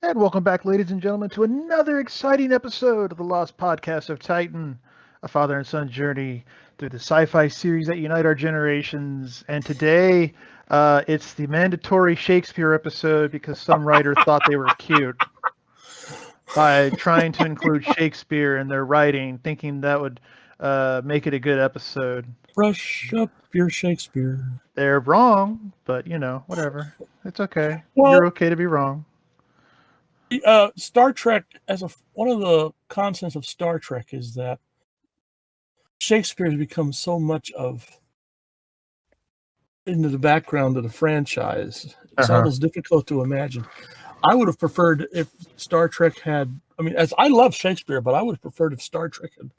And welcome back, ladies and gentlemen, to another exciting episode of the Lost Podcast of Titan, a father and son journey through the sci-fi series that unite our generations. And today, it's the mandatory Shakespeare episode because some writer thought they were cute by trying to include Shakespeare in their writing, thinking that would make it a good episode. Brush up your Shakespeare. They're wrong, but whatever. It's okay. Well, You're okay to be wrong. Star Trek, one of the constants of Star Trek is that Shakespeare has become so much into the background of the franchise. It's almost difficult to imagine. I would have preferred if Star Trek had. As I love Shakespeare, but I would have preferred if Star Trek had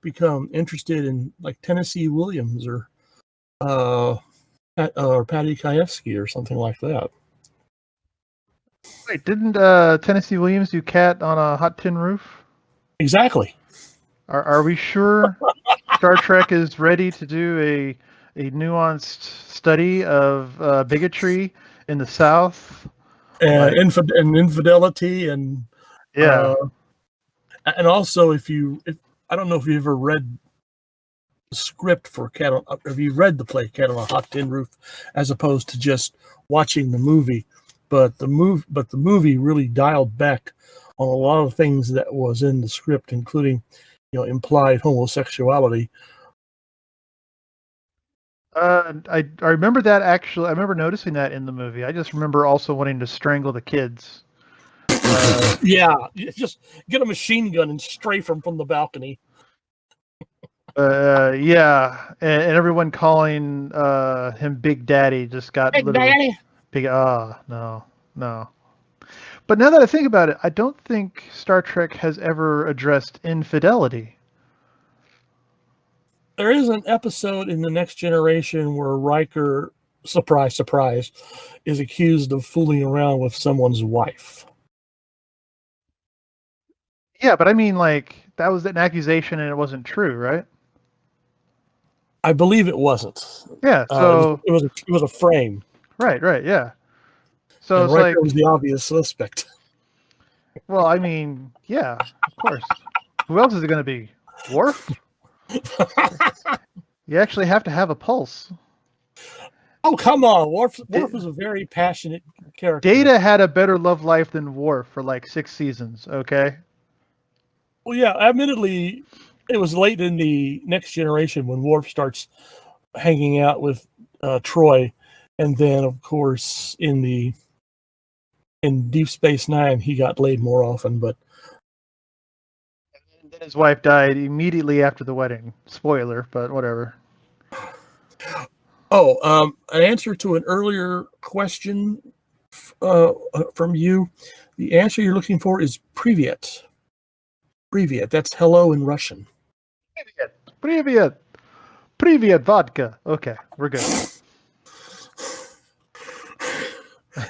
become interested in like Tennessee Williams or Patty Kayevsky or something like that. Wait, didn't Tennessee Williams do Cat on a Hot Tin Roof? Exactly. Are we sure Star Trek is ready to do a nuanced study of bigotry in the South? And infidelity and and also if I don't know if you ever read the script for have you read the play Cat on a Hot Tin Roof as opposed to just watching the movie, but the movie really dialed back on a lot of things that was in the script, including implied homosexuality. I remember that actually. I remember noticing that in the movie. I just remember also wanting to strangle the kids. Just get a machine gun and strafe them from the balcony. And everyone calling him Big Daddy just got Big Daddy. No. But now that I think about it, I don't think Star Trek has ever addressed infidelity. There is an episode in The Next Generation where Riker, surprise, surprise, is accused of fooling around with someone's wife. Yeah, but I mean, like, that was an accusation and it wasn't true, right? I believe it wasn't. Yeah, so it was a frame. Right, yeah. So and it's Riker like was the obvious suspect. Well, I mean, yeah, of course. Who else is it going to be? Worf? You actually have to have a pulse. Oh, come on. Worf is a very passionate character. Data had a better love life than Worf for like 6 seasons, okay? Well, yeah, admittedly, it was late in the Next Generation when Worf starts hanging out with Troy. And then, of course, in Deep Space Nine, he got laid more often, but and then his wife died immediately after the wedding. Spoiler, but whatever. Oh, an answer to an earlier question from you. The answer you're looking for is Privyet. Privyet. That's hello in Russian. Privyet vodka. Okay, we're good.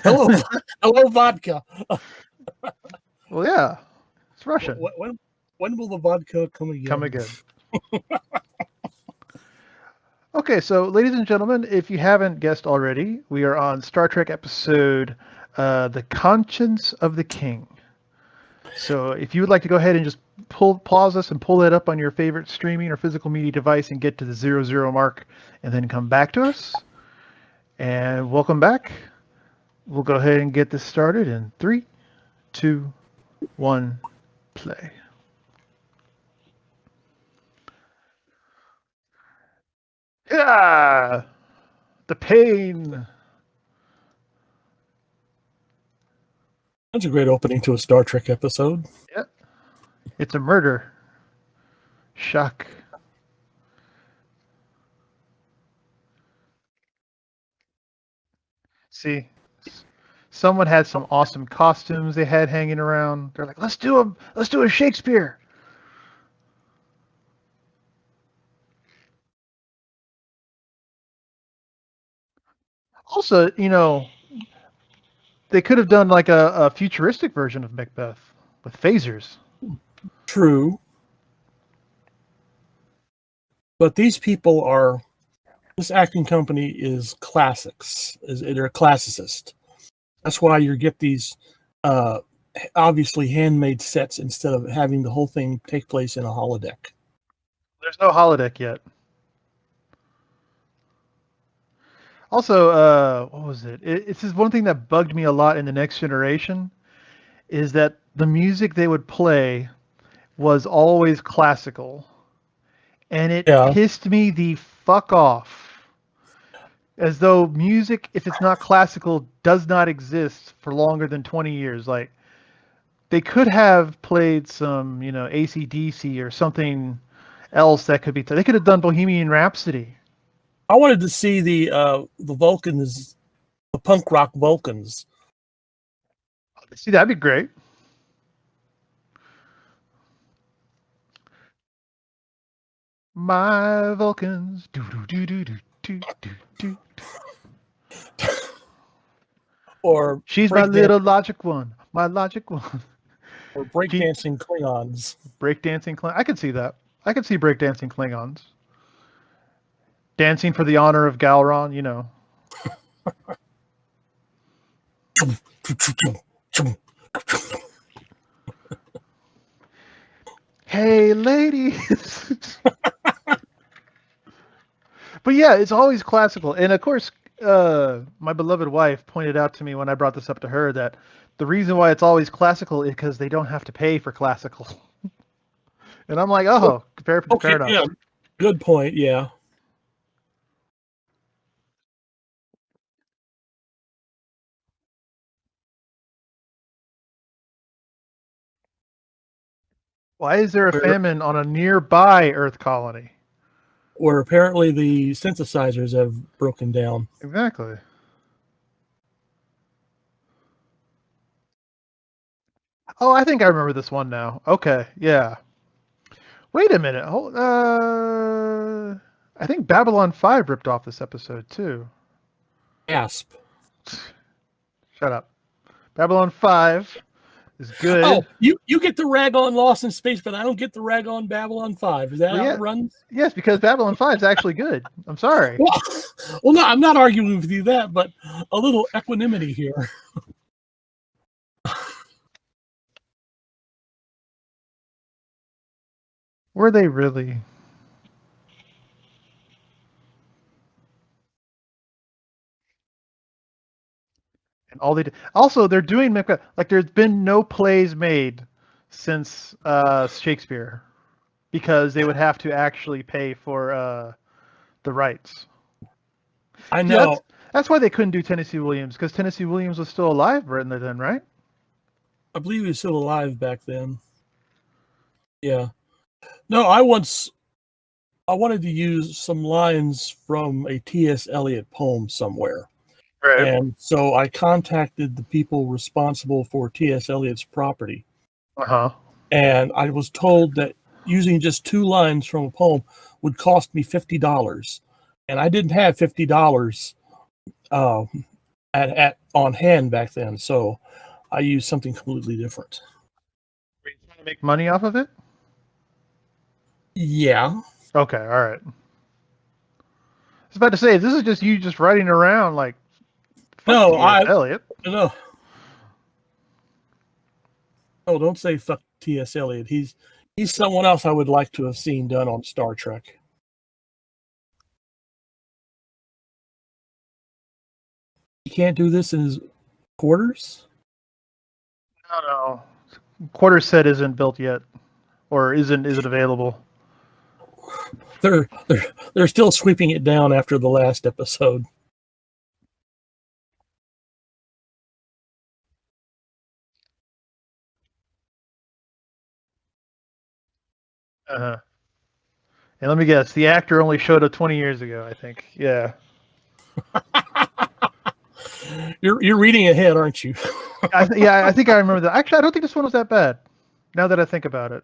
Hello, vodka. Well, yeah, it's Russian. When will the vodka come again? Okay, so ladies and gentlemen, if you haven't guessed already, we are on Star Trek episode The Conscience of the King. So if you would like to go ahead and just pause us and pull it up on your favorite streaming or physical media device and get to the 00 mark and then come back to us. And welcome back. We'll go ahead and get this started in 3, 2, 1, play. Yeah, the pain. That's a great opening to a Star Trek episode. Yep. It's a murder. Shock. See, someone had some awesome costumes they had hanging around. They're like, let's do a Shakespeare. Also, they could have done like a futuristic version of Macbeth with phasers. True. But these people this acting company is classics. They're a classicist. That's why you get these obviously handmade sets instead of having the whole thing take place in a holodeck. There's no holodeck yet. Also, what was it? It's just one thing that bugged me a lot in the Next Generation is that the music they would play was always classical, and it Yeah. pissed me the fuck off. As though music, if it's not classical, does not exist for longer than 20 years. Like, they could have played some, AC/DC or something else that could be. They could have done Bohemian Rhapsody. I wanted to see the Vulcans, the punk rock Vulcans. See, that'd be great. My Vulcans. Do do do do do do do do. Or She's my little logic one. My logic one. or breakdancing Klingons. Breakdancing Klingons. I could see that. I could see breakdancing Klingons. Dancing for the honor of Galron, Hey, ladies. But yeah, it's always classical. And of course, my beloved wife pointed out to me when I brought this up to her that the reason why it's always classical is because they don't have to pay for classical. And I'm like, oh, fair enough. Yeah, good point. Yeah. Why is there a famine on a nearby Earth colony? Where apparently the synthesizers have broken down. Exactly. Oh, I think I remember this one now. Okay, yeah. Wait a minute. I think Babylon 5 ripped off this episode too. Gasp. Shut up. Babylon 5 is good. Oh, you get the rag on Lost in Space, but I don't get the rag on Babylon 5. Is that how it runs? Yes, because Babylon 5 is actually good. I'm sorry. Well, no, I'm not arguing with you that, but a little equanimity here. Were they really? And all they did. Also, they're doing like there's been no plays made since Shakespeare because they would have to actually pay for the rights. I know. That's why they couldn't do Tennessee Williams because Tennessee Williams was still alive then, right? I believe he was still alive back then. Yeah. No, I wanted to use some lines from a T.S. Eliot poem somewhere. Right. And so I contacted the people responsible for T.S. Eliot's property. Uh-huh. And I was told that using just 2 lines from a poem would cost me $50. And I didn't have $50 at on hand back then. So I used something completely different. Were you trying to make money off of it? Yeah. Okay, all right. I was about to say, this is just you just riding around like No, Elliot. No. Oh, don't say fuck T.S. Eliot. He's someone else I would like to have seen done on Star Trek. He can't do this in his quarters? No. Quarter set isn't built yet, or isn't available. They're still sweeping it down after the last episode. Uh-huh. And let me guess, the actor only showed up 20 years ago, I think. Yeah. You're reading ahead, aren't you? I think I remember that. Actually, I don't think this one was that bad. Now that I think about it,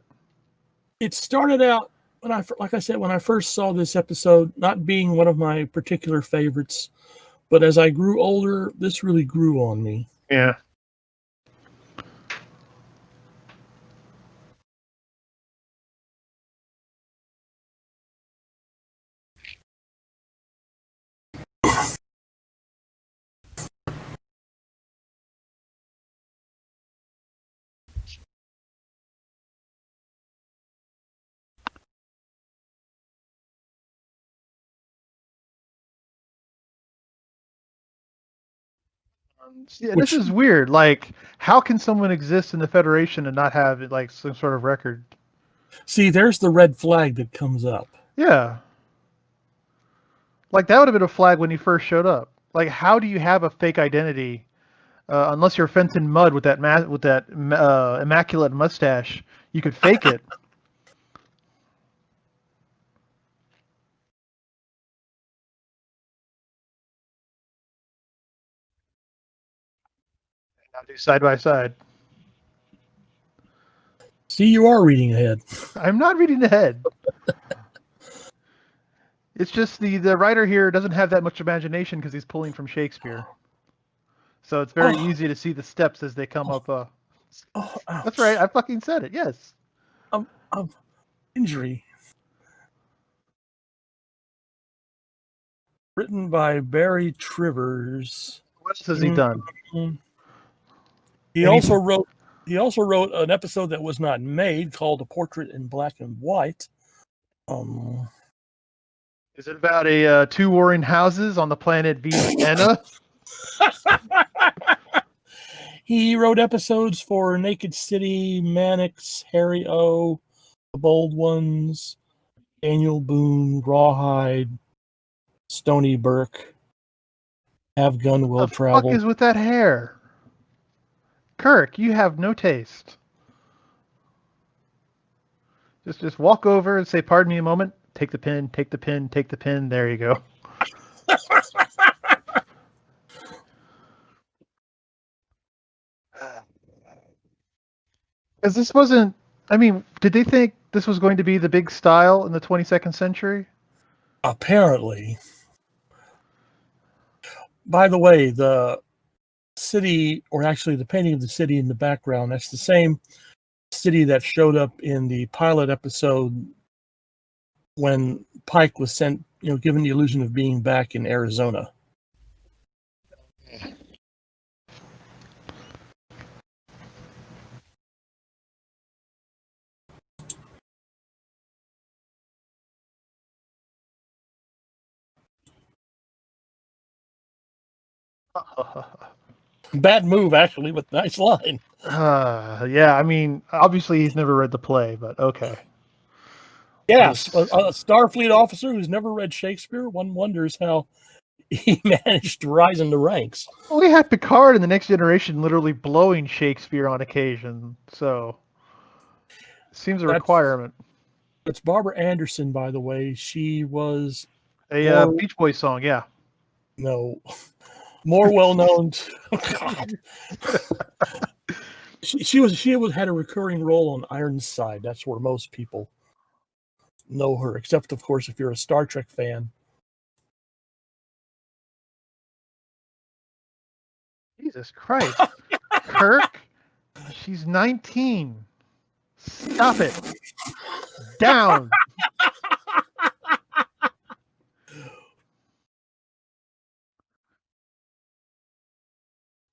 It started out when like I said, when I first saw this episode, not being one of my particular favorites, but as I grew older, this really grew on me. yeah. Yeah, this Which, is weird. Like, how can someone exist in the Federation and not have like some sort of record? see, there's the red flag that comes up. Yeah, like that would have been a flag when he first showed up. Like, how do you have a fake identity unless you're Fenton Mudd with that immaculate mustache? You could fake it. Now do side by side. See, you are reading ahead. I'm not reading ahead. It's just the writer here doesn't have that much imagination because he's pulling from Shakespeare. So it's very Oh, easy to see the steps as they come up. oh, That's ouch. right. I fucking said it. Yes. Of injury. Written by Barry Trivers. What else has he done? Mhm. He Anything? also wrote an episode that was not made called A Portrait in Black and White. Um, Is it about a two warring houses on the planet Vienna? he wrote episodes for Naked City, Mannix, Harry O, The Bold Ones, Daniel Boone, Rawhide, Stony Burke, Have Gun The Will fuck Travel. is with that hair? Kirk, you have no taste. Just walk over and say, "Pardon me a moment." Take the pin. Take the pin. Take the pin. There you go. Because this wasn't. I mean, did they think this was going to be the big style in the 22nd century? Apparently, by the way, the city, or actually the painting of the city in the background, that's the same city that showed up in the pilot episode when Pike was sent, given the illusion of being back in Arizona. Bad move, actually, but nice line. Yeah, I mean, obviously he's never read the play, but okay. Yes, a This, Starfleet officer who's never read Shakespeare. One wonders how he managed to rise in the ranks. well, we had Picard in the Next Generation literally blowing Shakespeare on occasion, so it seems a That's requirement. that's Barbara Anderson, by the way. She was A more Beach Boys song, yeah. no more well known. God, she had a recurring role on Ironside. That's where most people know her, except of course if you're a Star Trek fan. Jesus Christ. Kirk, she's 19. Stop it. Down.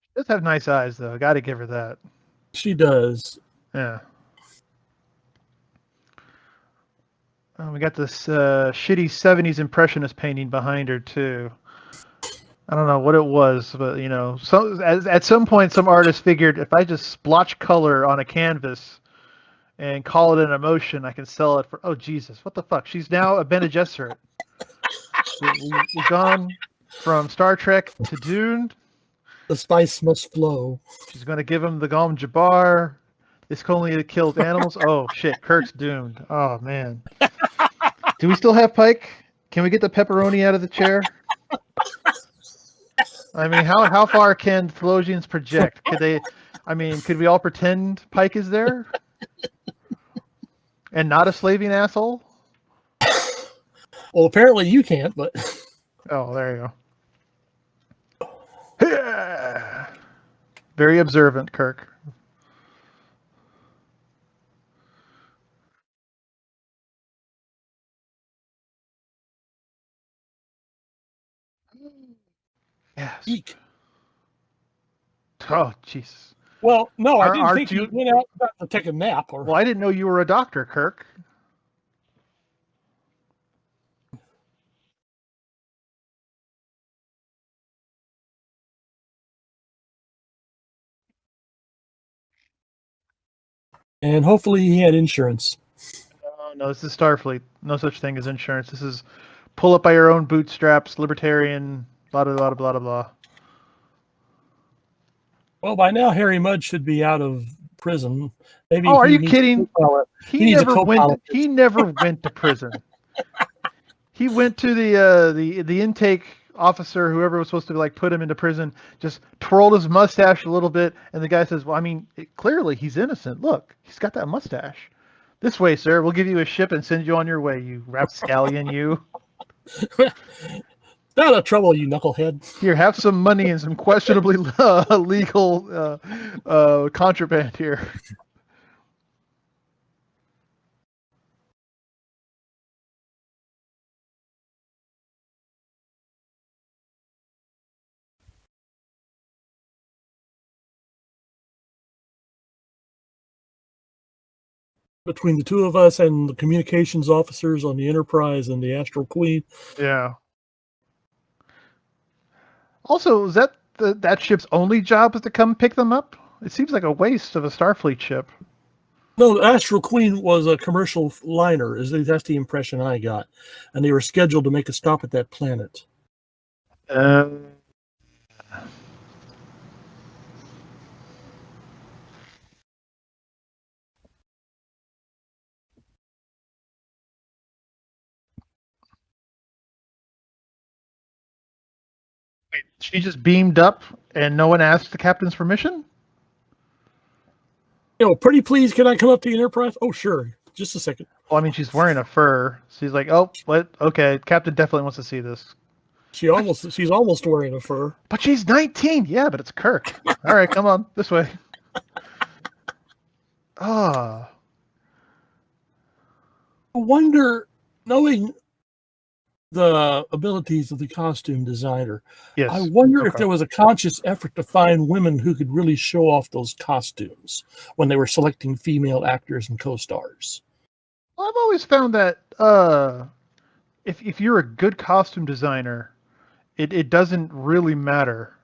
She does have nice eyes, though. Got to give her that. She does. Yeah. We got this shitty 70s impressionist painting behind her, too. I don't know what it was, but at some point, some artist figured if I just splotch color on a canvas and call it an emotion, I can sell it for. Oh Jesus, what the fuck? She's now a Bene Gesserit. We've gone from Star Trek to Dune. The spice must flow. She's going to give him the Gom Jabbar. This only kills animals. Oh shit, Kirk's doomed. Oh man. Do we still have Pike? Can we get the pepperoni out of the chair? I mean, how far can Thelosians project? Could they? I mean, could we all pretend Pike is there and not a slaving asshole? Well, apparently you can't, but Oh, there you go. Very observant, Kirk. Yes. eek. Oh, Jesus. Well, no, I didn't think Aren't he you? went out to take a nap. Or Well, I didn't know you were a doctor, Kirk. And hopefully he had insurance. Oh, no, this is Starfleet. No such thing as insurance. This is pull up by your own bootstraps, libertarian, blah, blah, blah, blah, blah, blah. Well, by now Harry Mudd should be out of prison. Maybe Oh, are he you needs a kidding? co-pilot. He He needs a never went. co-pilot. He never went to prison. He went to the intake officer, whoever was supposed to like put him into prison, just twirled his mustache a little bit, and the guy says, "Well, I mean, clearly he's innocent. Look, he's got that mustache. This way, sir. We'll give you a ship and send you on your way. You rapscallion, you. Not a trouble, you knucklehead. Here, have some money and some questionably legal contraband here." Between the two of us and the communications officers on the Enterprise and the Astral Queen. Yeah. Also, is that ship's only job is to come pick them up? It seems like a waste of a Starfleet ship. No, the Astral Queen was a commercial liner. That's the impression I got. And they were scheduled to make a stop at that planet. Uh, Wait, she just beamed up and no one asked the captain's permission? Pretty please, can I come up to the Enterprise? Oh, sure. Just a second. Well, I mean, she's wearing a fur. So he's like, oh, what? Okay, captain definitely wants to see this. She's almost wearing a fur. But she's 19. Yeah, but it's Kirk. All right, come on, this way. Ah. I wonder, knowing the abilities of the costume designer, Yes. I wonder if Okay. there was a conscious effort to find women who could really show off those costumes when they were selecting female actors and co-stars. Well, I've always found that if you're a good costume designer, it doesn't really matter.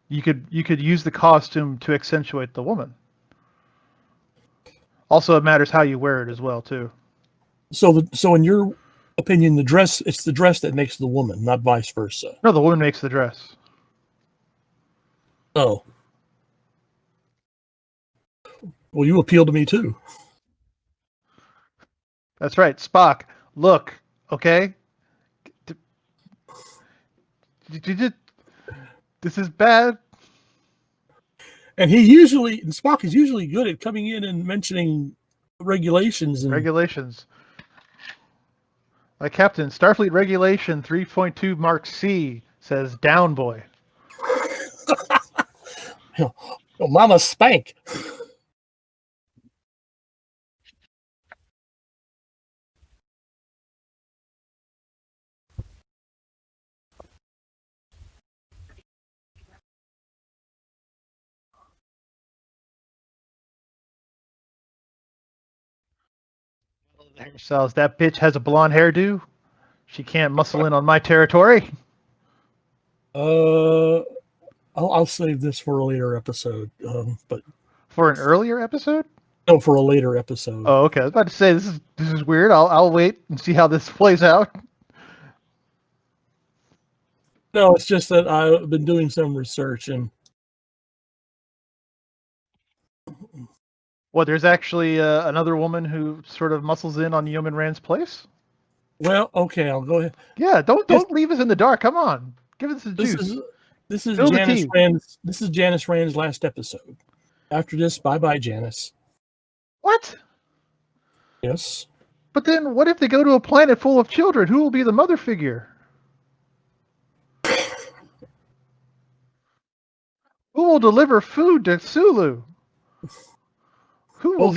You could use the costume to accentuate the woman. Also, it matters how you wear it as well, too. So in your opinion, it's the dress that makes the woman, not vice versa. No, the woman makes the dress. Oh. Well, you appeal to me too. That's right, Spock. Look, okay. This is bad. And Spock is usually good at coming in and mentioning regulations and Regulations. Like Captain, Starfleet Regulation 3.2 Mark C says down boy. Mama spank. Hairstyles. That bitch has a blonde hairdo. She can't muscle in on my territory. I'll save this for a later episode. But For an earlier episode? no, for a later episode. Oh, okay. I was about to say this is weird. I'll wait and see how this plays out. No, it's just that I've been doing some research and What? There's actually another woman who sort of muscles in on Yeoman Rand's place. well, okay, I'll go ahead. Yeah, don't leave us in the dark. Come on, give us the This juice. is Spill the Janice tea. Rand's. This is Janice Rand's last episode. After this, bye Janice. What? Yes. But then, what if they go to a planet full of children? Who will be the mother figure? Who will deliver food to Sulu? Who will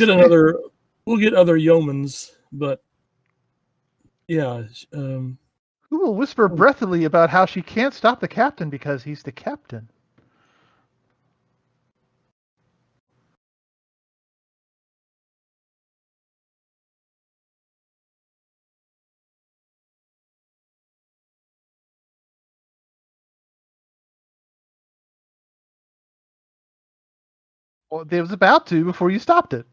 We'll get other yeomans, but yeah. Who will whisper breathily about how she can't stop the captain because he's the captain? Well, they was about to before you stopped it.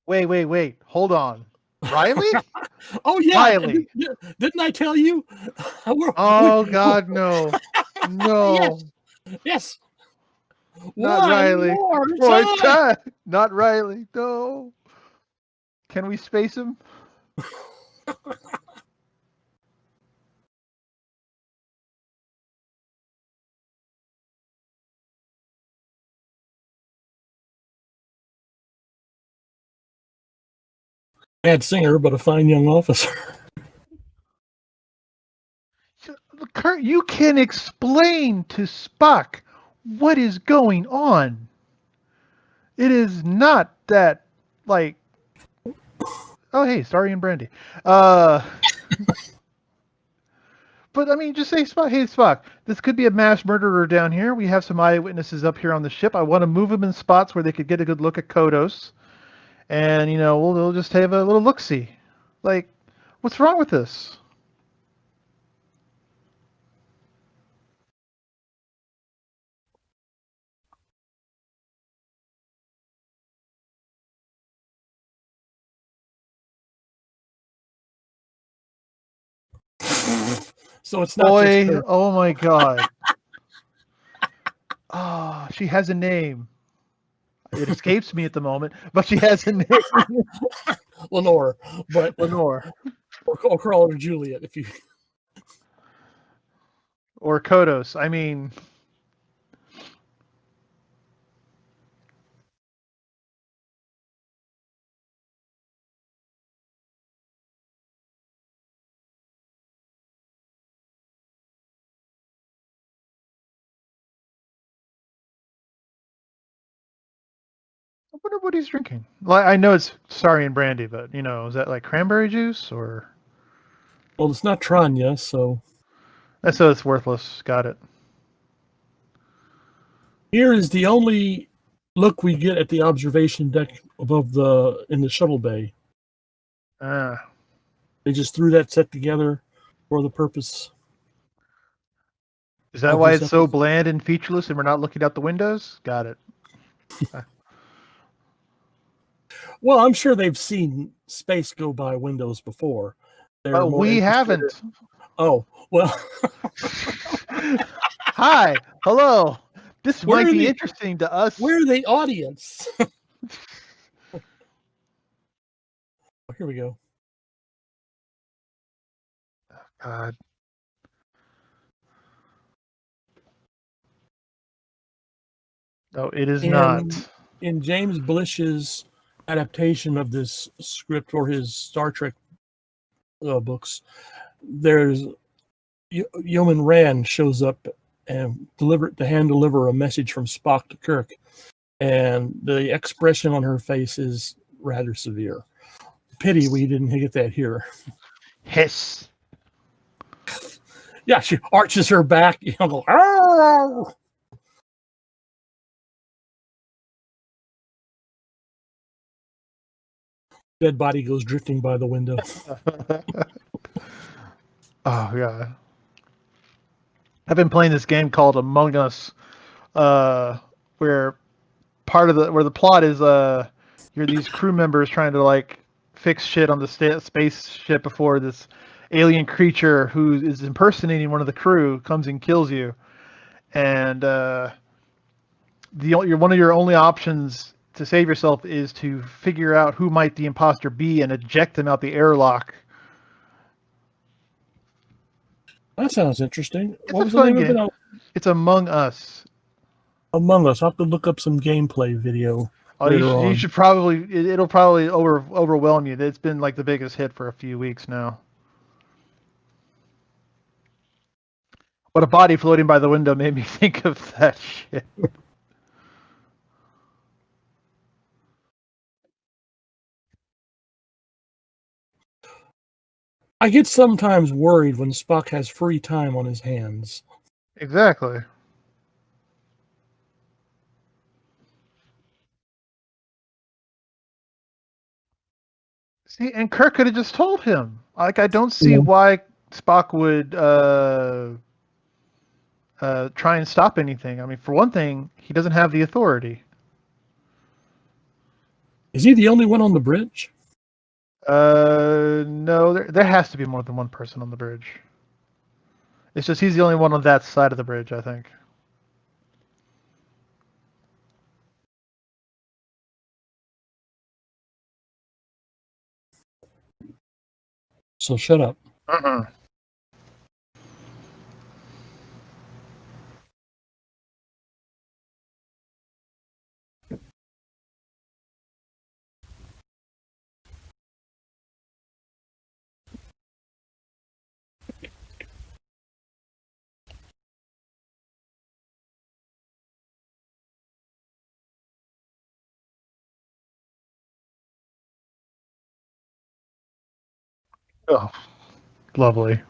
Wait. Hold on. Riley? Oh yeah, Riley. didn't I tell you? Oh God, no. Yes, No. yes. Not One Riley. more Boy, time. time. Not Riley. No. Can we space him? Bad singer, but a fine young officer. Kurt, you can explain to Spock what is going on. It is not that, like, oh, hey, Starry and Brandy. Uh, but I mean, just say, Spock, hey, Spock, this could be a mass murderer down here. We have some eyewitnesses up here on the ship. I want to move them in spots where they could get a good look at Kodos. And, we'll just have a little look-see. Like, what's wrong with this? So it's not just Boy, her. oh my God. Ah, she has a name. It escapes me at the moment, but she has a name. Lenore, but Lenore. or call her Juliet if you. Or Kodos. I mean, I wonder what he's drinking. Like, I know it's Sorry and Brandy, but, is that like cranberry juice or? Well, it's not Tranya, so So it's worthless. Got it. here is the only look we get at the observation deck above in the shuttle bay. Ah. They just threw that set together for the purpose Is that of why this it's so episode. bland and featureless and we're not looking out the windows? Got it. Well, I'm sure they've seen space go by windows before. They're more We interested. haven't. Oh, well, Hi. Hello. This might we're be the interesting to us. we're the audience. Here we go. God. No, it is In not. James Blish's adaptation of this script for his Star Trek books, there's Yeoman Rand shows up and hand deliver a message from Spock to Kirk, and the expression on her face is rather severe. Pity we didn't get that here. Hiss. Yeah, she arches her back, go, "Arr!" Dead body goes drifting by the window. Oh God. I've been playing this game called Among Us, where where the plot is you're these crew members trying to like fix shit on the spaceship before this alien creature who is impersonating one of the crew comes and kills you, and one of your only options to save yourself is to figure out who might the imposter be and eject them out the airlock. That sounds interesting. It's What a was the fun name of it? game. Oh, It's Among Us. Among Us. I'll have to look up some gameplay video Oh, later you on. should probably it'll probably overwhelm you. It's been like the biggest hit for a few weeks now. But a body floating by the window made me think of that shit. I get sometimes worried when Spock has free time on his hands. Exactly. See, and Kirk could have just told him. Like, I don't see why Spock would try and stop anything. I mean, for one thing, he doesn't have the authority. Is he the only one on the bridge? No, there has to be more than one person on the bridge. It's just he's the only one on that side of the bridge, I think. So shut up. Uh-uh. Oh, lovely.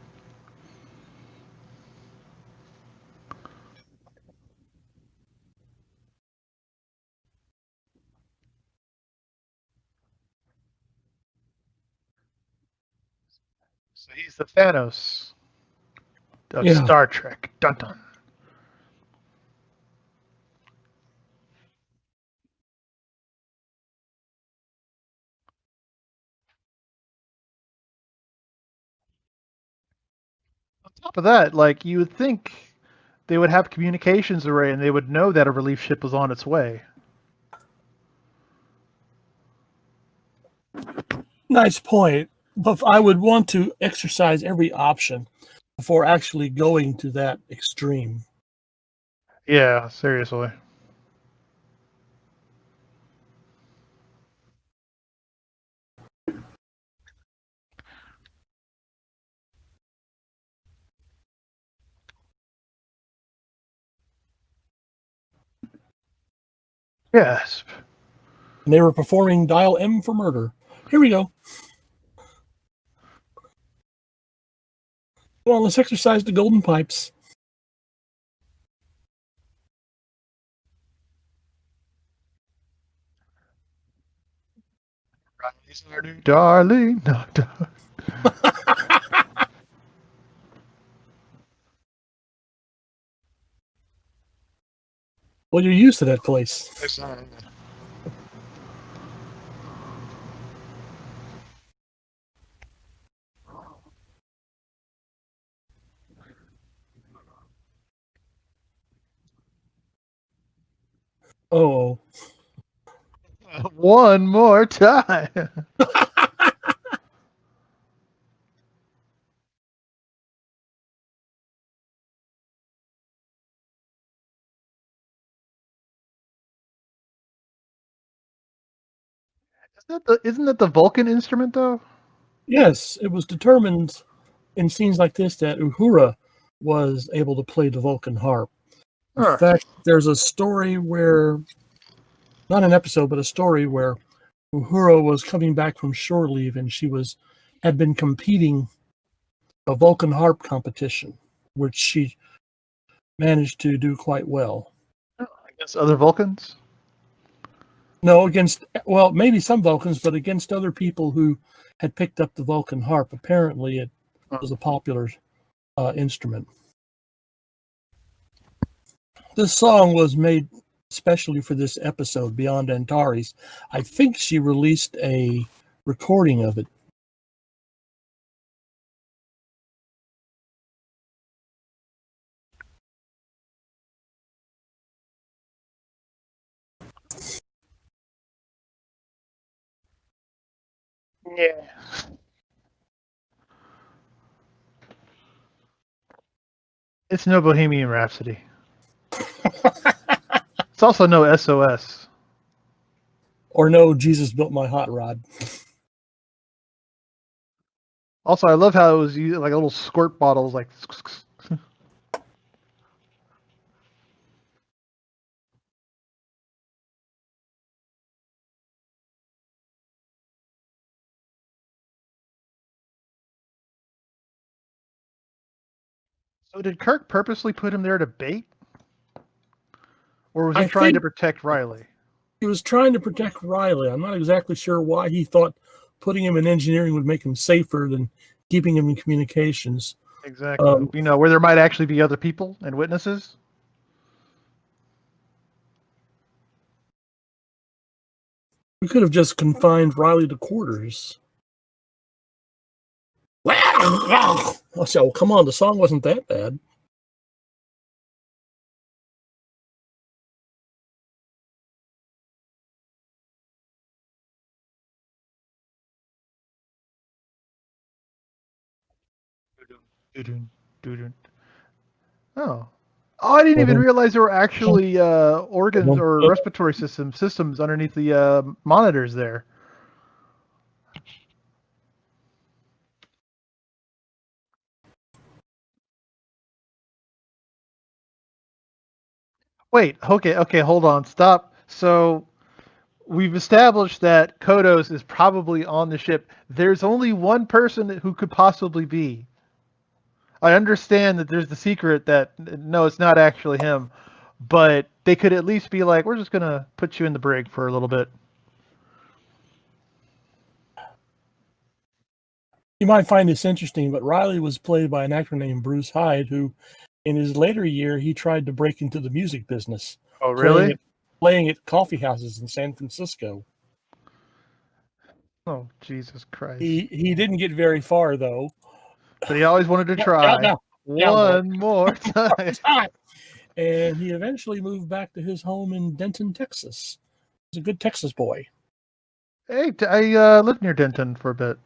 So he's the Thanos of Yeah. Star Trek. Dun dun. On top of that, like you would think they would have communications array and they would know that a relief ship was on its way. Nice point. But I would want to exercise every option before actually going to that extreme. Yeah, seriously. Yes. And they were performing Dial M for murder. Here we go. Come on, let's exercise the golden pipes. Riley's our new darling. No, Well, you're used to that place. Oh, One more time. Isn't that the Vulcan instrument though? yes, it was determined in scenes like this that Uhura was able to play the Vulcan harp. In Huh. fact, there's a story where, not an episode, but a story where Uhura was coming back from shore leave and had been competing a Vulcan harp competition, which she managed to do quite well. Against other Vulcans? No, well, maybe some Vulcans, but against other people who had picked up the Vulcan harp. Apparently, it was a popular instrument. This song was made especially for this episode, Beyond Antares. I think she released a recording of it. Yeah. It's no Bohemian Rhapsody. It's also no SOS. Or no, Jesus Built My Hot Rod. Also, I love how it was used, like little squirt bottles, like. So did Kirk purposely put him there to bait, or was he I trying to think protect Riley? he was trying to protect Riley. I'm not exactly sure why he thought putting him in engineering would make him safer than keeping him in communications. Exactly. Where there might actually be other people and witnesses. We could have just confined Riley to quarters. So come on, the song wasn't that bad. Doo-doo, doo-doo. Oh. Oh, I didn't even realize there were actually organs or respiratory systems underneath the monitors there. Wait, okay, hold on, stop. So we've established that Kodos is probably on the ship. There's only one person who could possibly be. I understand that there's the secret that no, it's not actually him, but they could at least be like, we're just gonna put you in the brig for a little bit. You might find this interesting, but Riley was played by an actor named Bruce Hyde, who, in his later year, he tried to break into the music business. Oh, really? Playing at coffee houses in San Francisco. Oh, Jesus Christ. He didn't get very far, though. But he always wanted to try. One more time. And he eventually moved back to his home in Denton, Texas. He's a good Texas boy. Hey, I lived near Denton for a bit.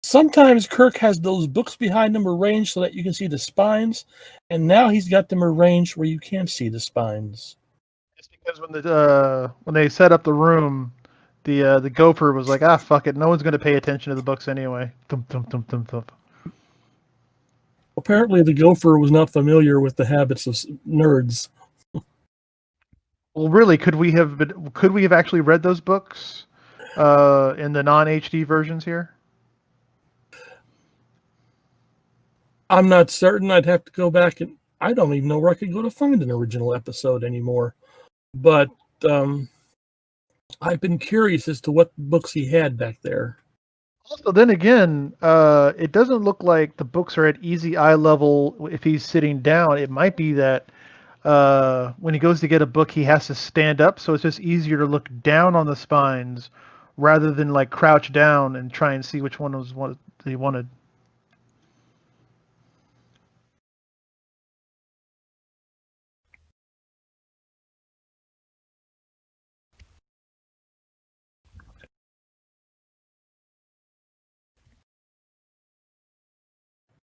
Sometimes Kirk has those books behind him arranged so that you can see the spines, and now he's got them arranged where you can't see the spines. It's because when they set up the room, the gopher was like, ah, fuck it, no one's gonna pay attention to the books anyway. Thump, thump, thump, thump, thump. Apparently, the gopher was not familiar with the habits of nerds. Well, really, could we have actually read those books in the non-HD versions here? I'm not certain. I'd have to go back, and I don't even know where I could go to find an original episode anymore. But I've been curious as to what books he had back there. Also, then again, it doesn't look like the books are at easy eye level if he's sitting down. It might be that when he goes to get a book, he has to stand up, so it's just easier to look down on the spines rather than like crouch down and try and see which one was what he wanted.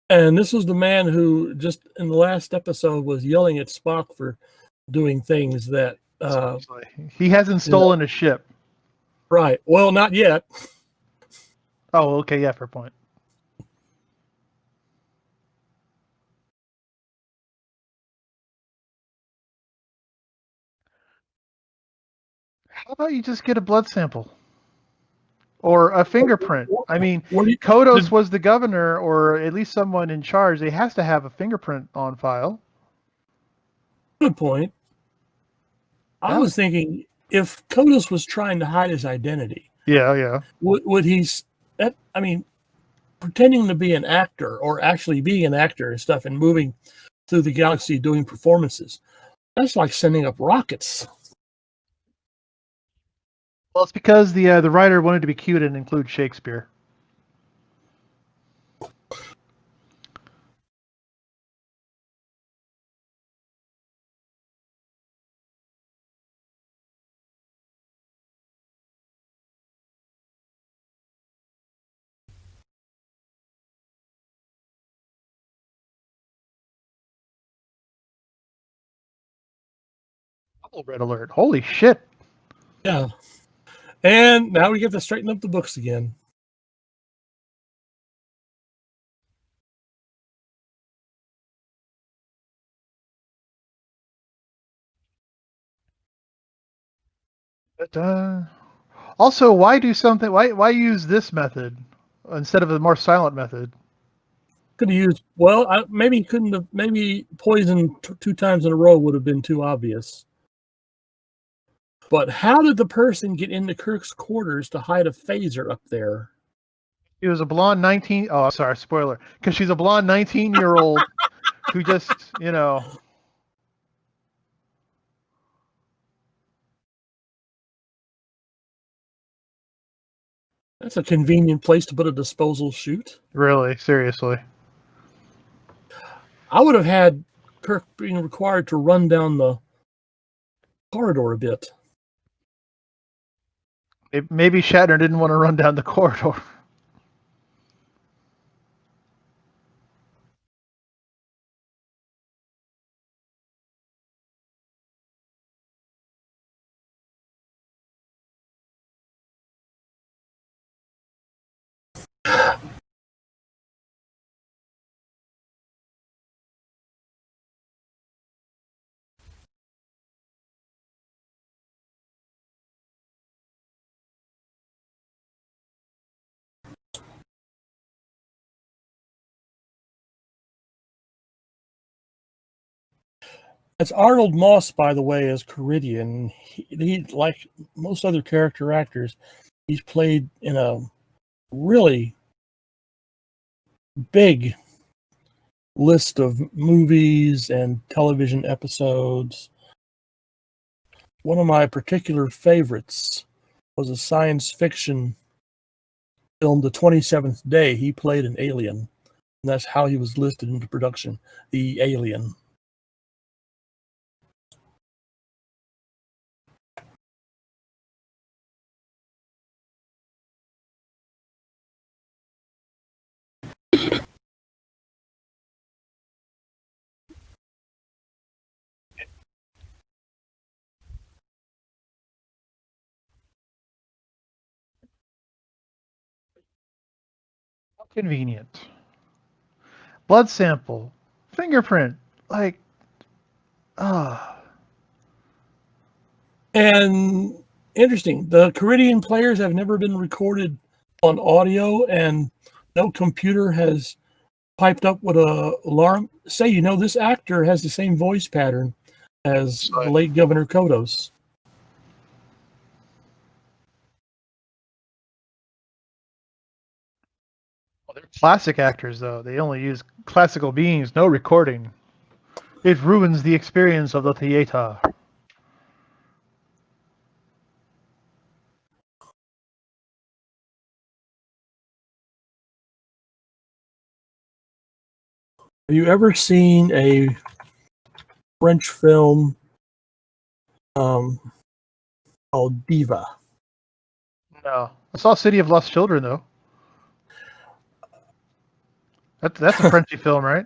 And this was the man who just in the last episode was yelling at Spock for doing things that he hasn't stolen a ship. Right. Well, not yet. Oh, okay, yeah, fair point. How about you just get a blood sample? Or a fingerprint. I mean, Kodos was the governor, or at least someone in charge. They has to have a fingerprint on file. Good point. I was thinking if Kodos was trying to hide his identity. Yeah. Would he? I mean, pretending to be an actor or actually being an actor and stuff and moving through the galaxy doing performances. That's like sending up rockets. Well, it's because the writer wanted to be cute and include Shakespeare. Oh, red alert. Holy shit. Yeah. And now we get to straighten up the books again. But, also, why do something? Why use this method instead of a more silent method? Could have used maybe couldn't have. Maybe poison 2 times in a row would have been too obvious. But how did the person get into Kirk's quarters to hide a phaser up there? She was a blonde 19. Oh, sorry, spoiler. Because she's a blonde 19-year-old who just, That's a convenient place to put a disposal chute. really, seriously. I would have had Kirk being required to run down the corridor a bit. Maybe Shatner didn't want to run down the corridor. That's Arnold Moss, by the way, as Caridian. He, like most other character actors, he's played in a really big list of movies and television episodes. One of my particular favorites was a science fiction film, The 27th Day. He played an alien, and that's how he was listed into production, the alien. How convenient. Blood sample, fingerprint, like, ah. And interesting, the Caridian players have never been recorded on audio, and no computer has piped up with a alarm. Say, this actor has the same voice pattern as the late Governor Kodos. Well, they're classic actors, though. They only use classical beings, no recording. It ruins the experience of the theater. Have you ever seen a French film called Diva? No. I saw City of Lost Children, though. That's a Frenchy film, right?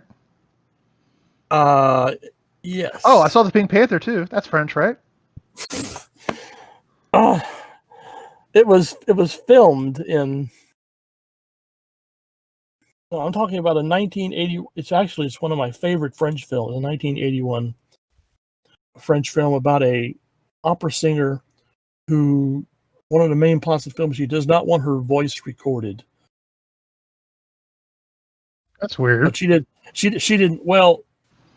Yes. Oh, I saw the Pink Panther, too. That's French, right? It was filmed in. No, I'm talking about a 1980. It's one of my favorite French films, a 1981 French film about a opera singer who, one of the main plots of the film, she does not want her voice recorded. That's weird. But she didn't. Well,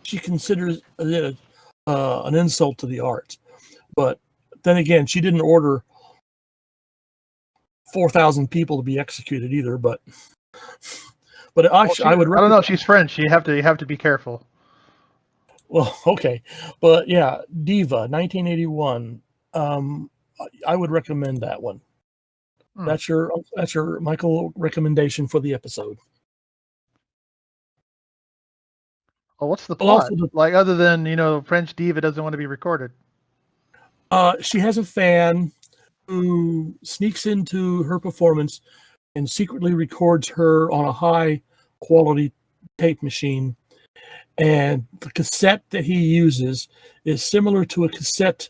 she considers it an insult to the arts. But then again, she didn't order 4,000 people to be executed either. But I would. I don't know. She's French. You have to be careful. Well, okay, but yeah, Diva, 1981. I would recommend that one. That's your Michael recommendation for the episode. Well, what's the plot? Also, like, other than French diva doesn't want to be recorded. She has a fan who sneaks into her performance and secretly records her on a high quality tape machine. And the cassette that he uses is similar to a cassette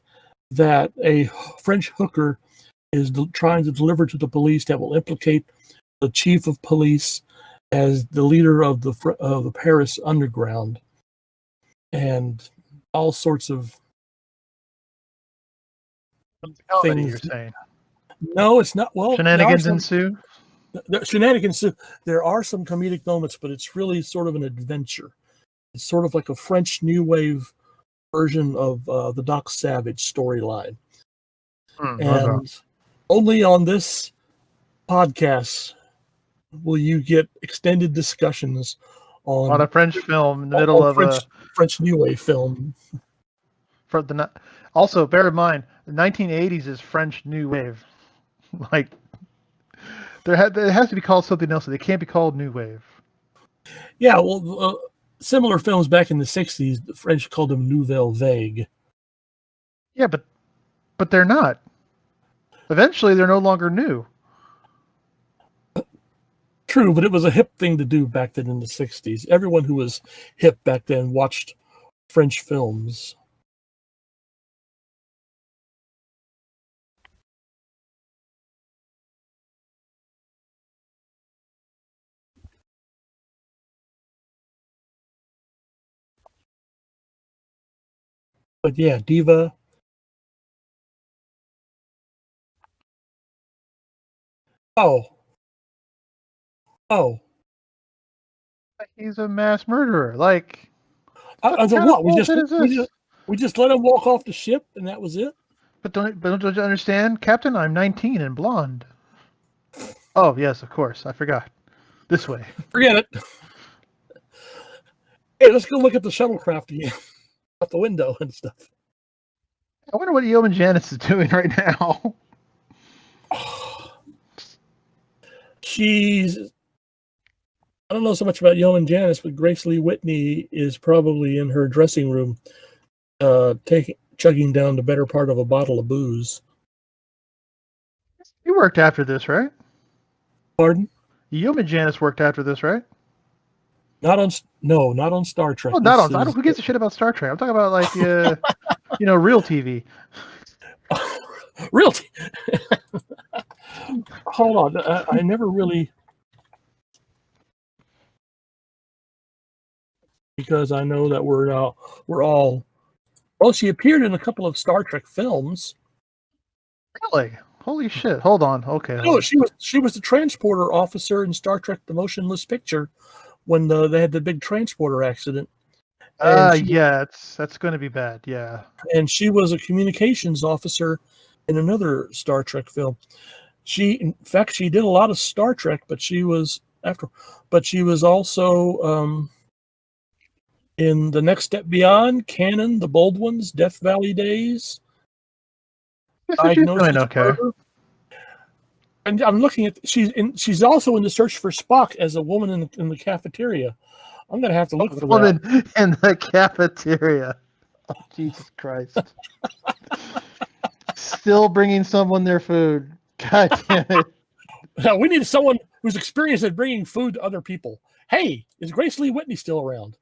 that a French hooker is trying to deliver to the police that will implicate the chief of police as the leader of the Paris underground, and all sorts of Comedy, things. you're saying? No, it's not. Well, Shenanigans ensue. Shenanigans. There are some comedic moments, but it's really sort of an adventure. It's sort of like a French New Wave version of the Doc Savage storyline. Okay. And only on this podcast will you get extended discussions On a on French film in the middle on of a French New Wave film. for the also bear in mind the 1980s is French New Wave. Like it has to be called something else. They can't be called New Wave. Yeah, well, similar films back in the 60s, the French called them Nouvelle Vague. Yeah, but they're not. Eventually, they're no longer new. True, but it was a hip thing to do back then in the 60s. Everyone who was hip back then watched French films. But yeah, Diva. Oh. Oh. He's a mass murderer. Like, what As a kind of what? bullshit is this? We just let him walk off the ship and that was it? But don't you understand, Captain? I'm 19 and blonde. Oh yes, of course. I forgot. This way. Forget it. Hey, let's go look at the shuttlecraft again. Out the window and stuff. I wonder what Yeoman Janice is doing right now. I don't know so much about Yeoman Janice, but Grace Lee Whitney is probably in her dressing room chugging down the better part of a bottle of booze. You worked after this, right? Pardon? Yeoman Janice worked after this, right? Not on Star Trek. Oh, not on. Who gives a shit about Star Trek? I'm talking about like real TV. Real Hold on. I never really, because I know that we're all. Well, she appeared in a couple of Star Trek films. Really? Holy shit! Hold on. Okay. No, she was the transporter officer in Star Trek: The Motionless Picture when they had the big transporter accident. Yeah, that's going to be bad. Yeah. And she was a communications officer in another Star Trek film. In fact, she did a lot of Star Trek, but she was also in The Next Step Beyond, Canon, The Bold Ones, Death Valley Days, Guess what she's doing okay. Murder. And I'm looking at she's also in The Search for Spock as a woman in the cafeteria. I'm gonna have to look for that. Woman in the cafeteria. Oh, Jesus Christ! Still bringing someone their food. God damn it! We need someone who's experienced at bringing food to other people. Hey, is Grace Lee Whitney still around?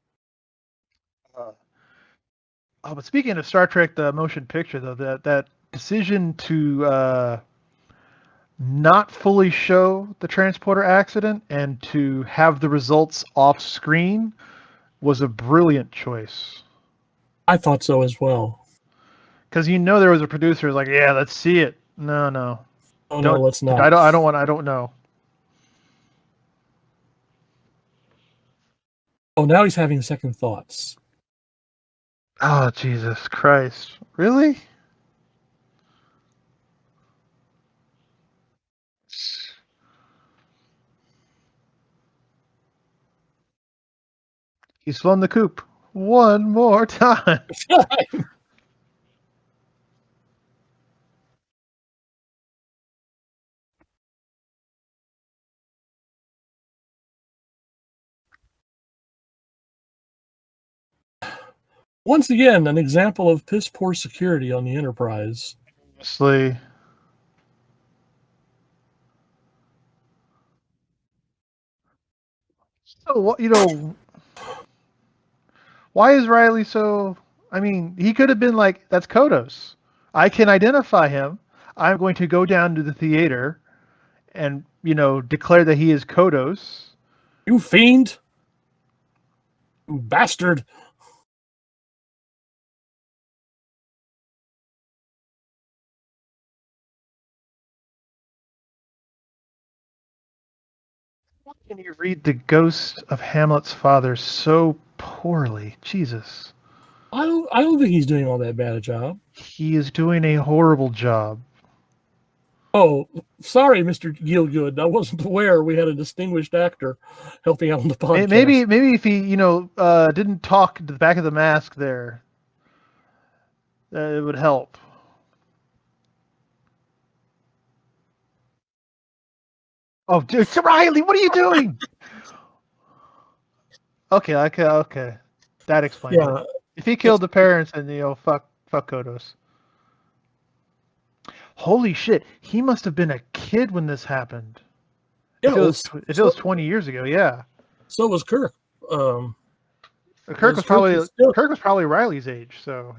But speaking of Star Trek, the motion picture, though, that decision to not fully show the transporter accident and to have the results off screen was a brilliant choice. I thought so as well. Because there was a producer who's like, yeah, let's see it. No. Oh, no, let's not. I don't know. Oh, now he's having second thoughts. Oh, Jesus Christ. Really? He's flown the coop one more time. Once again, an example of piss poor security on the Enterprise. Honestly. So, why is Riley so... I mean, he could have been like, that's Kodos. I can identify him. I'm going to go down to the theater and, declare that he is Kodos. You fiend! You bastard! Why can you read the ghost of Hamlet's father so poorly? Jesus. I don't think he's doing all that bad a job. He is doing a horrible job. Oh, sorry, Mr. Gielgud. I wasn't aware we had a distinguished actor helping out on the podcast. Maybe if he, didn't talk to the back of the mask there, it would help. Oh, dude, Riley, what are you doing? Okay. That explains it. Yeah, If he killed the parents, then fuck Kodos. Holy shit, he must have been a kid when this happened. yeah. If it was 20 years ago, yeah. So was Kirk. Kirk was probably Riley's age, so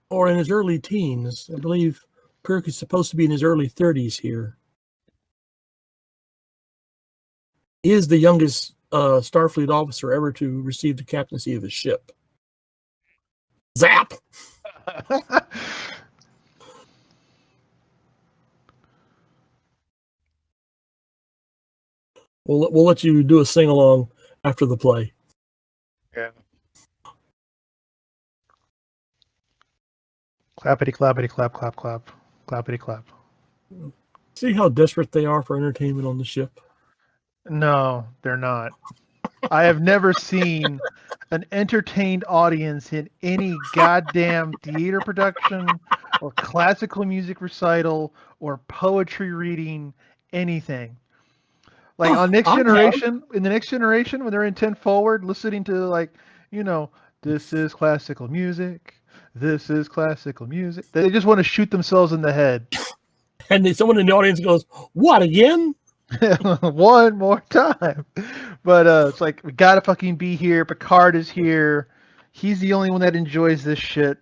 or in his early teens. I believe Kirk is supposed to be in his early 30s here. He is the youngest Starfleet officer ever to receive the captaincy of a ship. Zap! We'll let you do a sing along after the play. Yeah. Clappity clappity clap clap clap clappity clap. See how desperate they are for entertainment on the ship? No, they're not. I have never seen an entertained audience in any goddamn theater production or classical music recital or poetry reading, anything. Like on Next Generation, in the Next Generation, when they're in 10 Forward, listening to this is classical music, this is classical music. They just want to shoot themselves in the head. And then someone in the audience goes, "What again?" One more time. But it's like, we gotta fucking be here. Picard is here. He's the only one that enjoys this shit.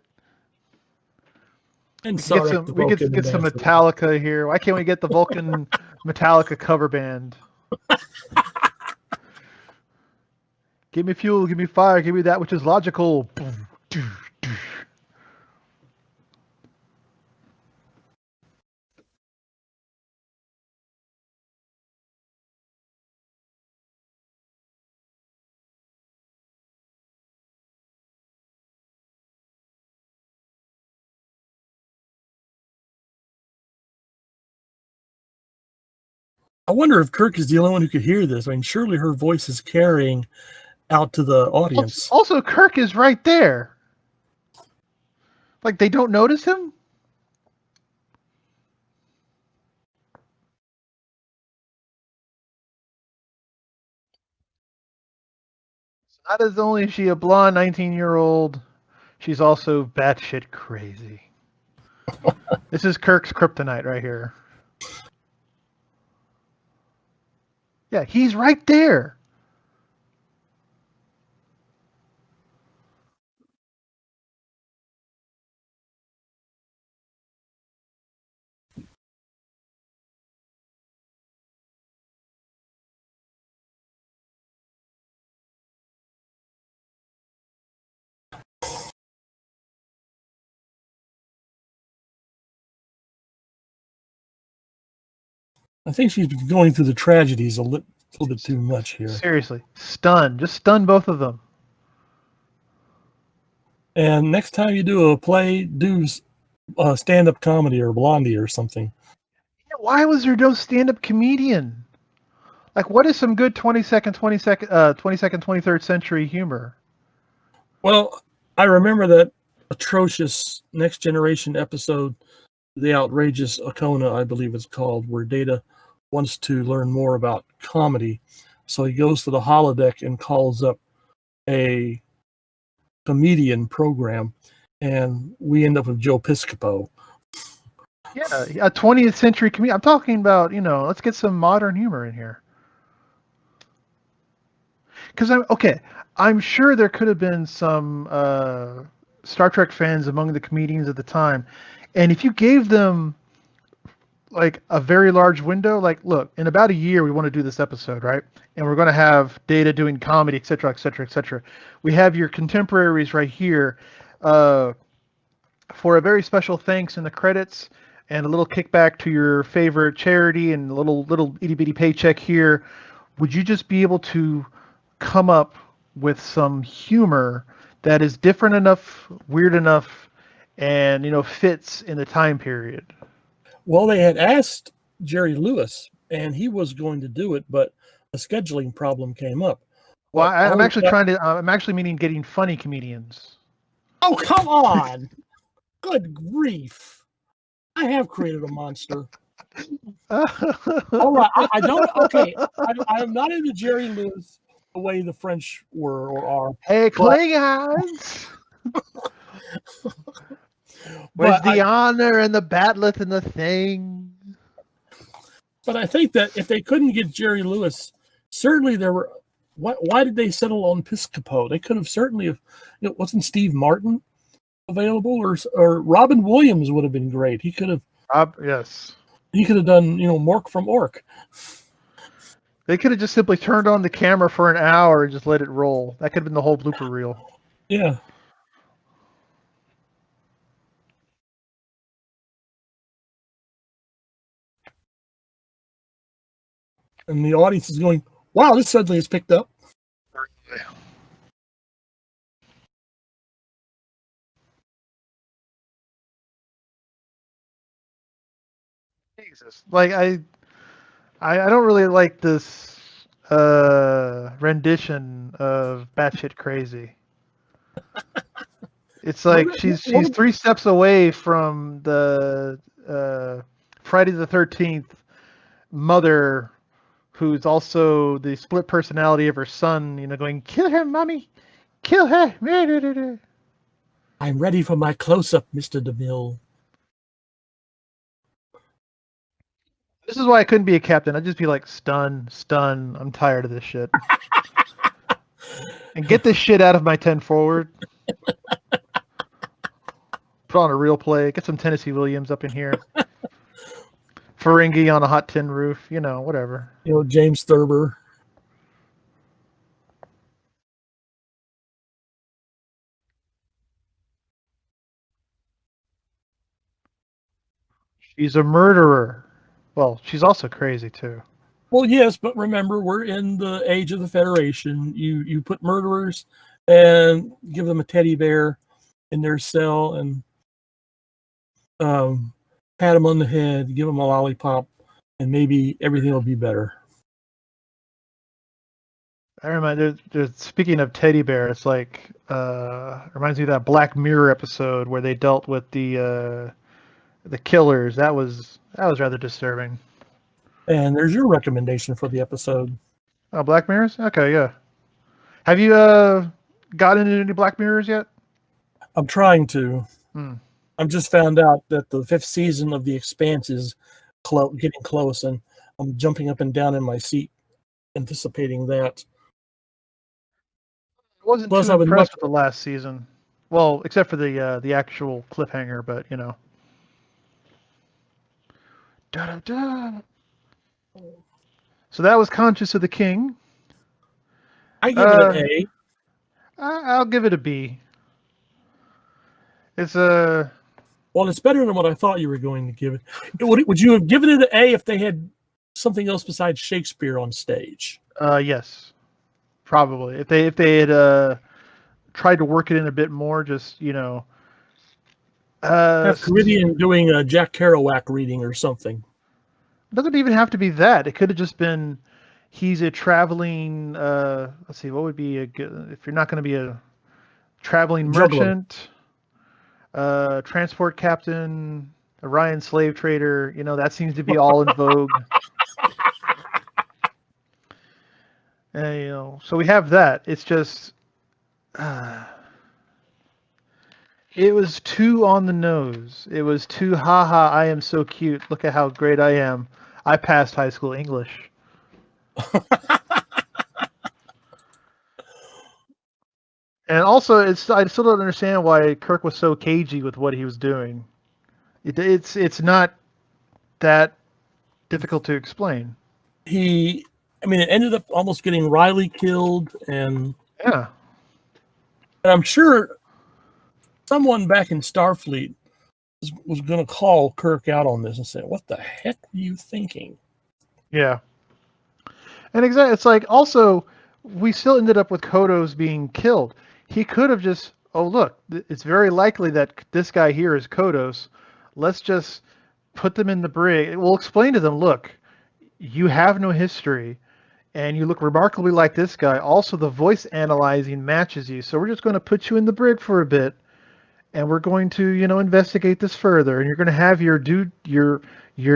And We get some Metallica here. Why can't we get the Vulcan Metallica cover band? Give me fuel, give me fire, give me that which is logical. I wonder if Kirk is the only one who could hear this. I mean, surely her voice is carrying out to the audience. Also, Kirk is right there. Like, they don't notice him? Not as only is she a blonde 19-year-old, she's also batshit crazy. This is Kirk's kryptonite right here. Yeah, he's right there. I think she's been going through the tragedies a little bit too much here. Seriously, just stun both of them. And next time you do a play, do stand-up comedy or Blondie or something. Why was there no stand-up comedian? Like, what is some good 23rd century humor? Well, I remember that atrocious Next Generation episode, The Outrageous Okona, I believe it's called, where Data wants to learn more about comedy. So he goes to the holodeck and calls up a comedian program, and we end up with Joe Piscopo. Yeah, a 20th century comedian. I'm talking about, let's get some modern humor in here. Because I'm sure there could have been some Star Trek fans among the comedians at the time, and if you gave them like a very large window, like, look, in about a year we want to do this episode, right? And we're going to have Data doing comedy, etc., etc., etc. We have your contemporaries right here for a very special thanks in the credits and a little kickback to your favorite charity and a little itty bitty paycheck here. Would you just be able to come up with some humor that is different enough, weird enough, and fits in the time period? Well, they had asked Jerry Lewis, and he was going to do it, but a scheduling problem came up. Well, What I'm always actually got, trying to. I'm actually meaning getting funny comedians. oh, come on. Good grief. I have created a monster. All right. I don't, okay. I am not into Jerry Lewis the way the French were or are, Hey, but, Klingons! Where's but I, the honor and the batleth and the thing? but I think that if they couldn't get Jerry Lewis, certainly there were, why did they settle on Piscopo? They could have certainly have, wasn't Steve Martin available, or Robin Williams would have been great. He could have Yes. done Mork from Ork. They could have just simply turned on the camera for an hour and just let it roll. That could have been the whole blooper reel. Yeah. And the audience is going, wow, this suddenly is picked up. Jesus. Like I don't really like this rendition of Batshit Crazy. It's like she's 3 steps away from the Friday the 13th mother, who's also the split personality of her son, going, kill her, mommy, kill her. I'm ready for my close-up, Mr. DeMille. This is why I couldn't be a captain. I'd just be like, stun, stun. I'm tired of this shit. And get this shit out of my 10 forward. Put on a real play. Get some Tennessee Williams up in here. Ferengi on a hot tin roof. Whatever. James Thurber. She's a murderer. Well, she's also crazy too. Well, yes, but remember, we're in the age of the Federation. You put murderers and give them a teddy bear in their cell and pat them on the head, give them a lollipop, and maybe everything will be better. I remember. Speaking of teddy bear, it's like reminds me of that Black Mirror episode where they dealt with the killers. That was rather disturbing. And there's your recommendation for the episode. Oh, Black Mirrors? Okay, yeah. Have you gotten into any Black Mirrors yet? I'm trying to. I've just found out that the 5th season of The Expanse is getting close, and I'm jumping up and down in my seat, anticipating that. I wasn't too impressed with the last season. Well, except for the actual cliffhanger, but Da-da-da. So that was Conscious of the King. I give it an A. I'll give it a B. It's a... Well, it's better than what I thought you were going to give it. Would you have given it an A if they had something else besides Shakespeare on stage? Yes, probably. If they had tried to work it in a bit more, just have Caridian doing a Jack Kerouac reading or something. It doesn't even have to be that. It could have just been he's a traveling. Let's see, what would be a good if you're not going to be a traveling merchant, transport captain, Orion slave trader. That seems to be all in vogue. And, so we have that. It's just it was too on the nose. It was too haha. I am so cute. Look at how great I am. I passed high school English. And also, I still don't understand why Kirk was so cagey with what he was doing. It's not that difficult to explain. It ended up almost getting Riley killed, and yeah. And I'm sure someone back in Starfleet was going to call Kirk out on this and say, "What the heck were you thinking?" Yeah. And exactly, it's like also we still ended up with Kodos being killed. He could have just, oh look, it's very likely that this guy here is Kodos. Let's just put them in the brig. We'll explain to them, look, you have no history, and you look remarkably like this guy. Also, the voice analyzing matches you, so we're just going to put you in the brig for a bit, and we're going to, investigate this further. And you're going to have your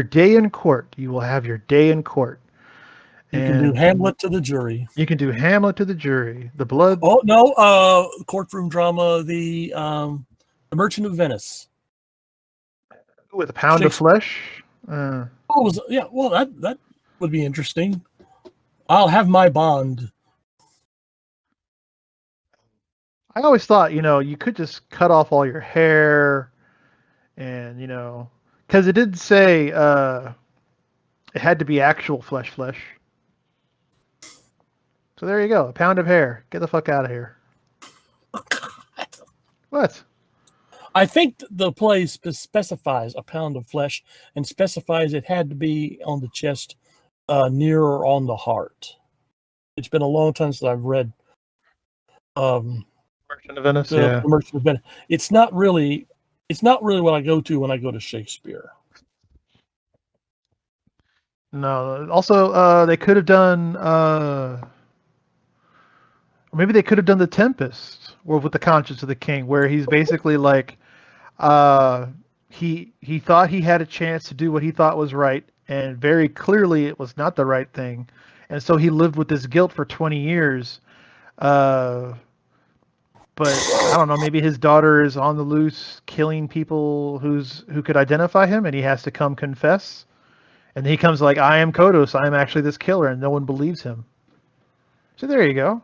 day in court. You will have your day in court. You can do Hamlet to the jury. You can do Hamlet to the jury. The blood. Oh no, courtroom drama. The Merchant of Venice With a pound of flesh. Well, that would be interesting. I'll have my bond. I always thought, you could just cut off all your hair, and because it did say it had to be actual flesh. So there you go, a pound of hair. Get the fuck out of here. What? I think the play specifies a pound of flesh and specifies it had to be on the chest, near or on the heart. It's been a long time since I've read Merchant of Venice. The Merchant of Venice. It's not really what I go to when I go to Shakespeare. No. Also, they could have done. Maybe they could have done The Tempest, or with the conscience of the king, where he's basically like, he thought he had a chance to do what he thought was right, and very clearly it was not the right thing, and so he lived with this guilt for 20 years. But I don't know, maybe his daughter is on the loose killing people who could identify him, and he has to come confess. And he comes like, I am Kodos, I am actually this killer, and no one believes him. So there you go.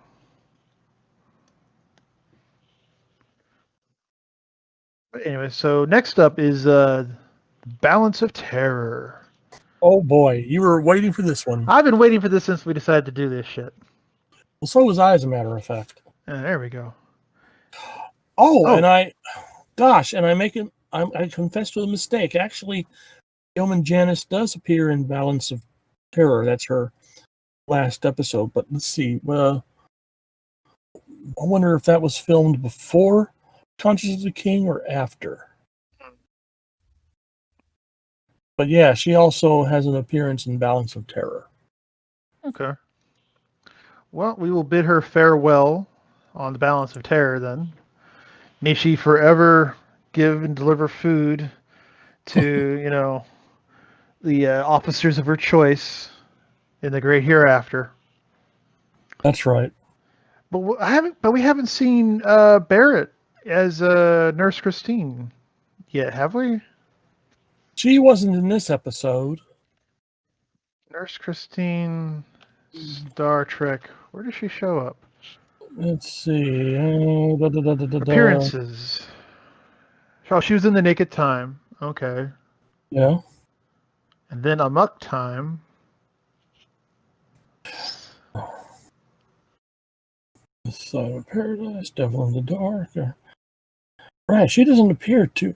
But anyway, so next up is Balance of Terror. Oh boy, you were waiting for this one. I've been waiting for this since we decided to do this shit. Well, so was I, as a matter of fact. There we go. And I confess to a mistake. Actually, Yeoman Janice does appear in Balance of Terror. That's her last episode. But let's see. I wonder if that was filmed before Conscience of the King or after. But yeah, she also has an appearance in Balance of Terror. Okay. Well, we will bid her farewell on the Balance of Terror then. May she forever give and deliver food to, the officers of her choice in the great hereafter. That's right. But we haven't seen Barrett as Nurse Christine yet, have we? She wasn't in this episode. Nurse Christine, Star Trek. Where does she show up? Let's see. Appearances. Oh, she was in The Naked Time. Okay. Yeah. And then Amok Time. Side of Paradise, Devil in the Dark. Right, she doesn't appear to.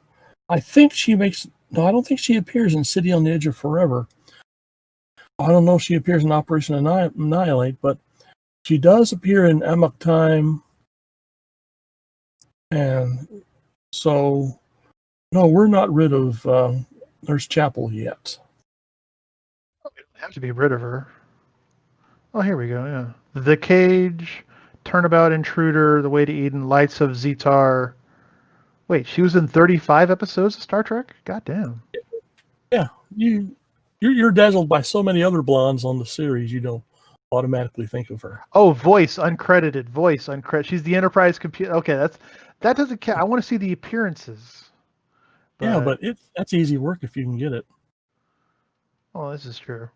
I don't think she appears in City on the Edge of Forever. I don't know if she appears in Operation Annihilate, but she does appear in Amok Time. And so, no, we're not rid of Nurse Chapel yet. We don't have to be rid of her. Oh, here we go, yeah. The Cage, Turnabout Intruder, The Way to Eden, Lights of Zetar. Wait, she was in 35 episodes of Star Trek? Goddamn. Yeah, you're dazzled by so many other blondes on the series, you don't automatically think of her. Oh, voice uncredited. She's the Enterprise computer. Okay, that doesn't count. I want to see the appearances. But that's easy work if you can get it. Oh, this is true.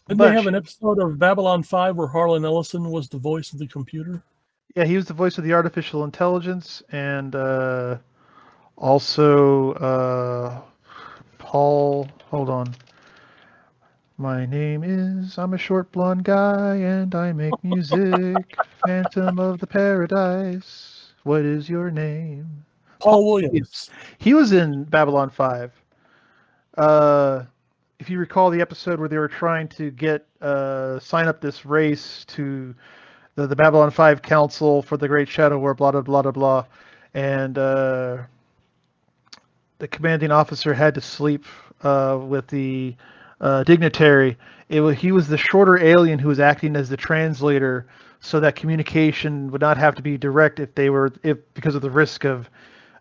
Didn't they have an episode of Babylon 5 where Harlan Ellison was the voice of the computer? Yeah, he was the voice of the artificial intelligence, and also Paul. Hold on. My name is. I'm a short blonde guy, and I make music. Phantom of the Paradise. What is your name? Paul Williams. He was in Babylon 5. If you recall the episode where they were trying to sign up this race to the Babylon 5 Council for the Great Shadow War, blah, blah, blah, blah, blah. And the commanding officer had to sleep with the dignitary. He was the shorter alien who was acting as the translator, so that communication would not have to be direct if because of the risk of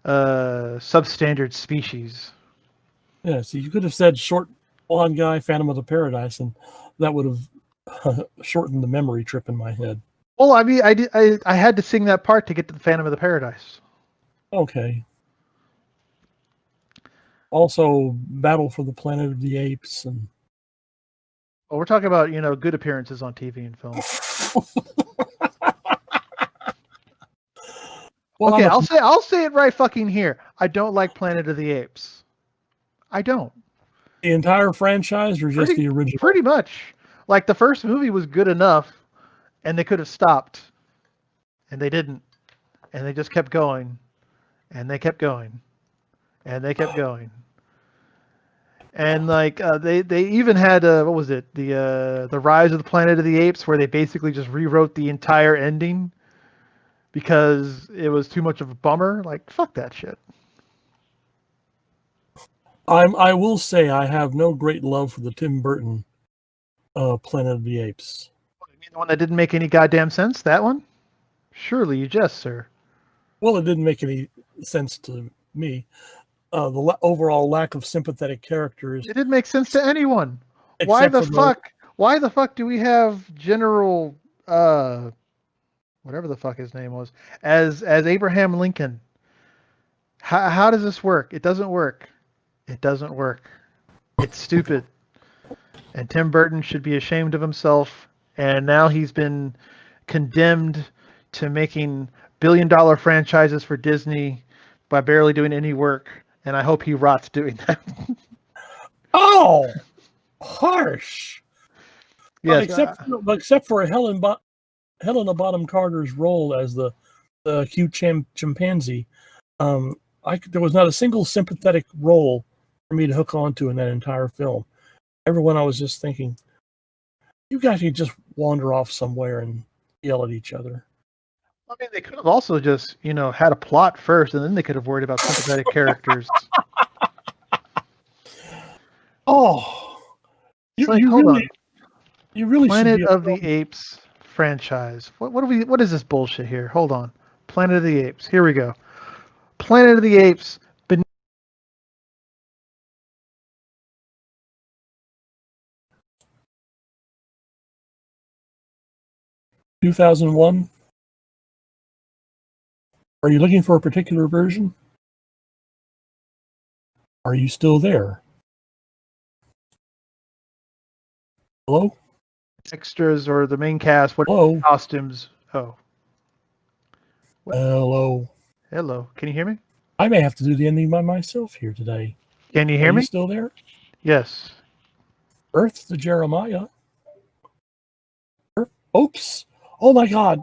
substandard species. Yeah, so you could have said short blonde guy, Phantom of the Paradise, and that would have shortened the memory trip in my head. Well, I mean, I had to sing that part to get to the Phantom of the Paradise. Okay. Also, Battle for the Planet of the Apes, and Well, we're talking about good appearances on TV and film. well, Okay, I'll say it right fucking here. I don't like Planet of the Apes. I don't. the entire franchise or just the original? Pretty much. Like the first movie was good enough, and they could have stopped, and they didn't, and they just kept going, and they kept going, and they kept going. And like they even had what was it, the Rise of the Planet of the Apes, where they basically just rewrote the entire ending because it was too much of a bummer. Like fuck that shit. I will say I have no great love for the Tim Burton Planet of the Apes. You mean the one that didn't make any goddamn sense? That one? Surely you jest, sir. Well, it didn't make any sense to me. The overall lack of sympathetic characters. It didn't make sense to anyone. Why Except the for fuck? Why the fuck do we have General whatever the fuck his name was as Abraham Lincoln? How does this work? It doesn't work. It doesn't work. It's stupid. And Tim Burton should be ashamed of himself. And now he's been condemned to making billion-dollar franchises for Disney by barely doing any work. And I hope he rots doing that. Oh, harsh. Yes, Except for Helena Bonham Carter's role as the cute chimpanzee, there was not a single sympathetic role for me to hook onto in that entire film. Everyone, I was just thinking, you guys could just wander off somewhere and yell at each other. I mean, they could have also just, had a plot first, and then they could have worried about sympathetic characters. Oh, you really Planet should be of the Apes franchise. What is this bullshit here? Hold on. Planet of the Apes. Here we go. Planet of the Apes. 2001. Are you looking for a particular version? Are you still there? Hello? Extras or the main cast. What Hello? costumes? Oh. What? Hello? Hello. Can you hear me? I may have to do the ending by myself here today. Can you hear me? Are you still there? Yes. Earth to Jeremiah. Oops. Oh my God.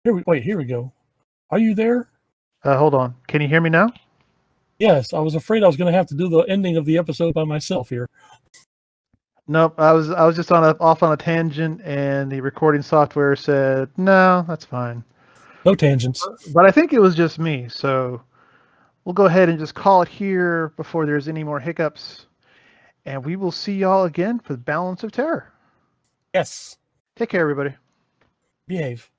Here we go. Are you there? Hold on. Can you hear me now? Yes, I was afraid I was going to have to do the ending of the episode by myself here. Nope. I was just off on a tangent, and the recording software said no, that's fine. No tangents. But I think it was just me, so we'll go ahead and just call it here before there's any more hiccups. And we will see y'all again for the Balance of Terror. Yes. Take care, everybody. Behave.